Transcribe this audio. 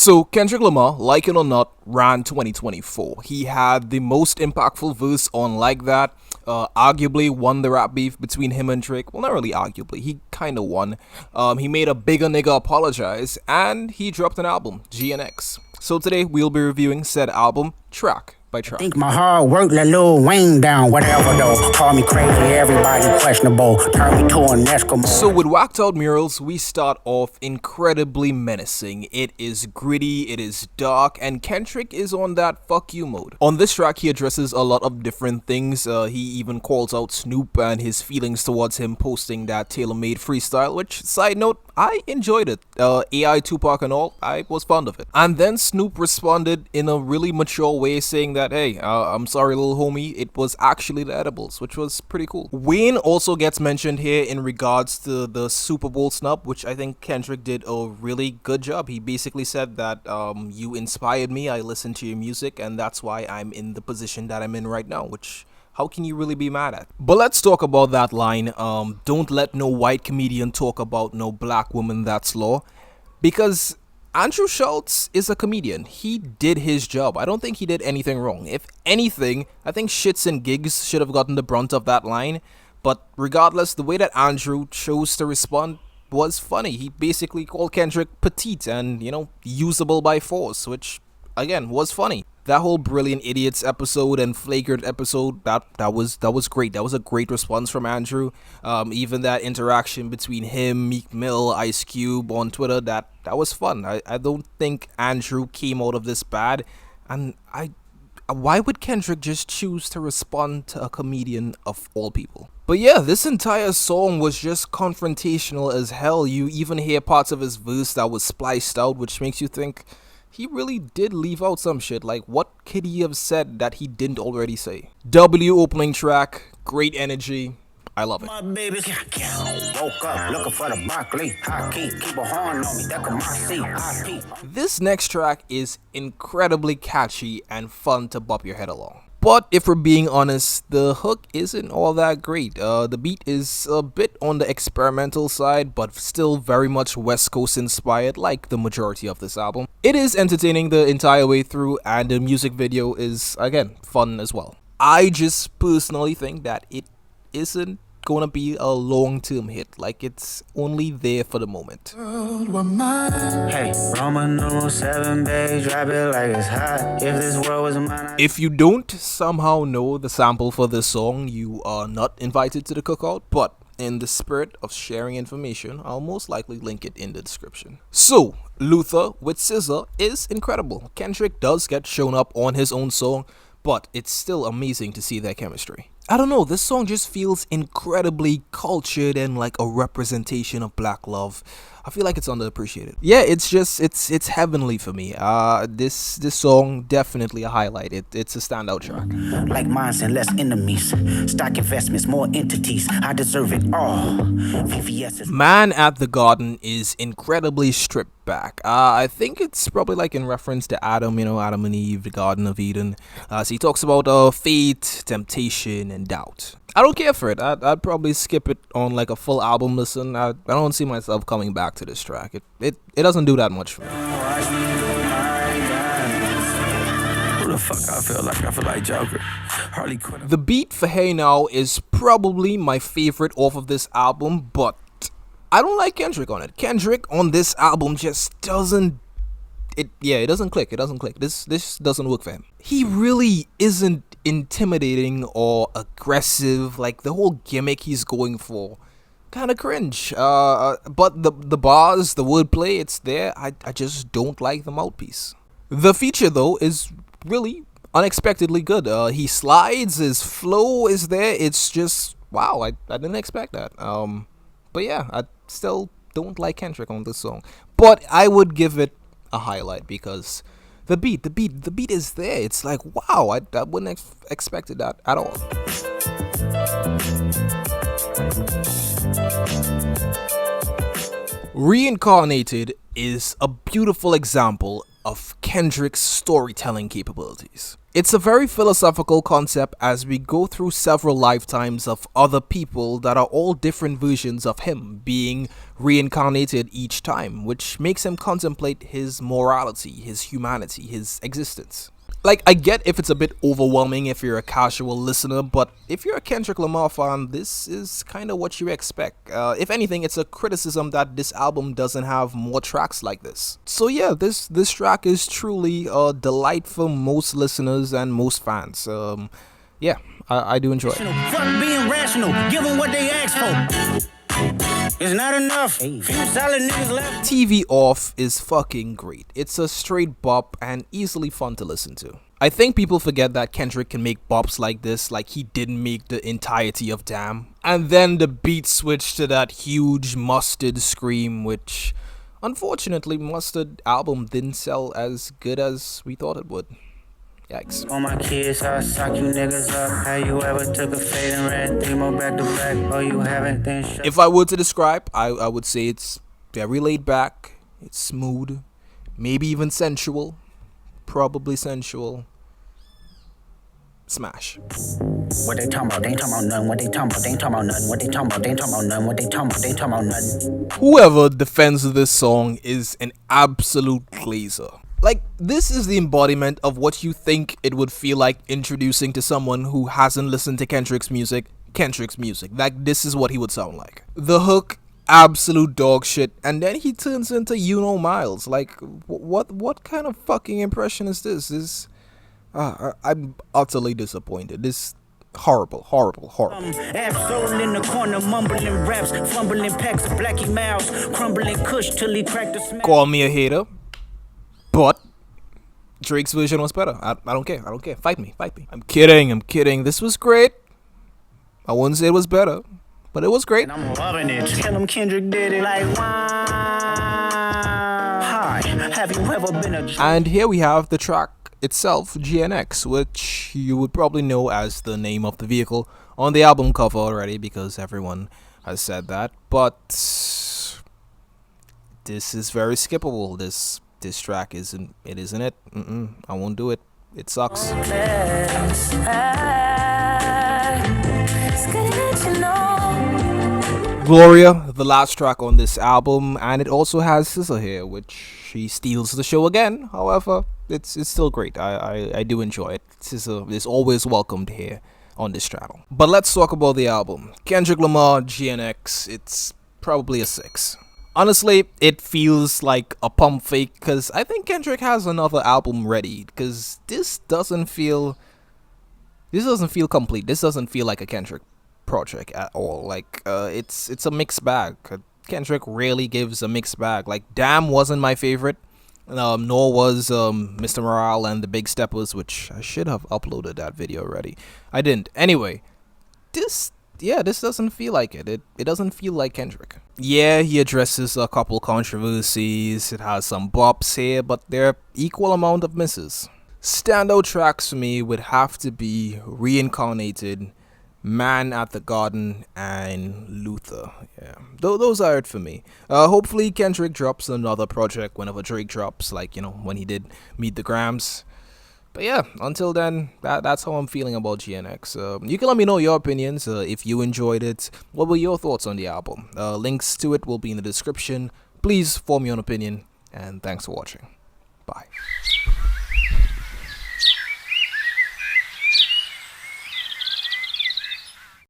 So Kendrick Lamar, like it or not, ran 2024. He had the most impactful verse on Like That. Arguably won the rap beef between him and Drake. Well, not really arguably. He kind of won. He made a bigger nigga apologize, and he dropped an album, GNX. So today we'll be reviewing said album track by track. Think my hard work let Lil Wayne down, whatever though. Call me crazy, everybody questionable. Turn me to an Eskimo. So with Wacced Out Murals, we start off incredibly menacing. It is gritty, it is dark, and Kendrick is on that fuck you mode. On this track, he addresses a lot of different things. He even calls out Snoop and his feelings towards him posting that tailor-made freestyle, which, side note, I enjoyed it. AI Tupac and all, I was fond of it. And then Snoop responded in a really mature way, saying that, hey, I'm sorry little homie, it was actually the edibles, which was pretty cool. Wayne also gets mentioned here in regards to the Super Bowl snub, which I think Kendrick did a really good job. He basically said that you inspired me, I listened to your music, and that's why I'm in the position that I'm in right now, which how can you really be mad at? But let's talk about that line, don't let no white comedian talk about no black woman, that's law. Because Andrew Schultz is a comedian. He did his job. I don't think he did anything wrong. If anything, I think Shits and Gigs should have gotten the brunt of that line. But regardless, the way that Andrew chose to respond was funny. He basically called Kendrick petite and, usable by force, which, again, was funny. That whole Brilliant Idiots episode and Flagrant episode, that was great. That was a great response from Andrew. Even that interaction between him, Meek Mill, Ice Cube on Twitter, that was fun. I don't think Andrew came out of this bad. And why would Kendrick just choose to respond to a comedian of all people? But yeah, this entire song was just confrontational as hell. You even hear parts of his verse that was spliced out, which makes you think he really did leave out some shit. Like, what could he have said that he didn't already say? W opening track, great energy. I love it. My baby woke up looking for the broccoli. Keep a horn on me, that come my seat. This next track is incredibly catchy and fun to bop your head along. But if we're being honest, the hook isn't all that great. The beat is a bit on the experimental side, but still very much West Coast inspired, like the majority of this album. It is entertaining the entire way through, and the music video is, again, fun as well. I just personally think that it isn't gonna be a long-term hit. Like, it's only there for the moment. Hey, Roman numeral 7, babe, drop it like it's hot. If this world was mine. If you don't somehow know the sample for this song, you are not invited to the cookout, but in the spirit of sharing information, I'll most likely link it in the description. So, Luther with SZA is incredible. Kendrick does get shown up on his own song, but it's still amazing to see their chemistry. I don't know, this song just feels incredibly cultured and like a representation of black love. I feel like it's underappreciated. Yeah, it's heavenly for me. This song definitely a highlight. It's a standout track. Like mines and less enemies. Stock investments, more entities. I deserve it all. VVS Man at the Garden is incredibly stripped back. I think it's probably like in reference to Adam, Adam and Eve, the Garden of Eden. So he talks about fate, temptation, and doubt. I don't care for it. I'd probably skip it on like a full album listen. I don't see myself coming back to this track. It doesn't do that much for me. Who the fuck I feel like Joker. Harley Quinn. The beat for Hey Now is probably my favorite off of this album, but I don't like Kendrick on it. Kendrick on this album just doesn't it doesn't click. This doesn't work for him. He really isn't intimidating or aggressive. Like, the whole gimmick he's going for, kind of cringe. But the bars, the wordplay, it's there. I just don't like the mouthpiece. The feature though is really unexpectedly good. He slides, his flow is there. It's just wow. I didn't expect that. But yeah, I still don't like Kendrick on this song. But I would give it a highlight because the beat is there. It's like, wow, I wouldn't have expected that at all. Reincarnated is a beautiful example of Kendrick's storytelling capabilities. It's a very philosophical concept as we go through several lifetimes of other people that are all different versions of him being reincarnated each time, which makes him contemplate his morality, his humanity, his existence. Like, I get if it's a bit overwhelming if you're a casual listener, but if you're a Kendrick Lamar fan, this is kind of what you expect. If anything, it's a criticism that this album doesn't have more tracks like this. So yeah, this track is truly a delight for most listeners and most fans. Yeah, I do enjoy it. Fuck being rational, give them what they ask for. It's not enough. Few solid niggas left. TV Off is fucking great. It's a straight bop and easily fun to listen to. I think people forget that Kendrick can make bops like this, like he didn't make the entirety of Damn. And then the beat switched to that huge Mustard scream, which unfortunately Mustard album didn't sell as good as we thought it would. Yikes. All my kids, I suck you niggas up. Have you ever took a fade and ran 3 more back to back? Oh, you haven't, then shut. If I were to describe, I would say it's very laid back, it's smooth, maybe even sensual, probably sensual. Smash. What they talking about? They ain't talking about nothing. What they talking about? They ain't talking about nothing. What they talking about? They ain't talking about nothing. What they talking about? They ain't talking about nothing. Whoever defends this song is an absolute glazer. Like, this is the embodiment of what you think it would feel like introducing to someone who hasn't listened to Kendrick's music. Like, this is what he would sound like. The hook, absolute dog shit, and then he turns into Miles. Like, what kind of fucking impression is this? I'm utterly disappointed. This horrible. Absol in the corner, mumbling raps, fumbling packs of Blackie Mouse, crumbling kush till he cracked the smash. Call me a hater, but Drake's version was better. I don't care. Fight me. I'm kidding. This was great. I wouldn't say it was better, but it was great. And I'm loving it. Tell him Kendrick did it like hi, have you ever been a... And here we have the track itself, GNX, which you would probably know as the name of the vehicle on the album cover already because everyone has said that. But this is very skippable. This track isn't it? I won't do it. It sucks. Gloria, the last track on this album, and it also has SZA here, which she steals the show again. However, it's still great. I do enjoy it. SZA is always welcomed here on this channel. But let's talk about the album. Kendrick Lamar GNX, it's probably a 6. Honestly, it feels like a pump fake because I think Kendrick has another album ready because this doesn't feel complete. This doesn't feel like a Kendrick project at all. Like it's a mixed bag. Kendrick rarely gives a mixed bag. Like Damn wasn't my favorite, nor was Mr. Morale and the Big Steppers, which I should have uploaded that video already. I didn't. Anyway, this doesn't feel like it. It doesn't feel like Kendrick. Yeah, he addresses a couple controversies. It has some bops here, but there are equal amount of misses. Standout tracks for me would have to be Reincarnated, Man at the Garden, and Luther. Yeah, those are it for me. Hopefully Kendrick drops another project whenever Drake drops, like, when he did Meet the Grams. But yeah, until then, that's how I'm feeling about GNX. You can let me know your opinions if you enjoyed it. What were your thoughts on the album? Links to it will be in the description. Please form your own opinion, and thanks for watching. Bye.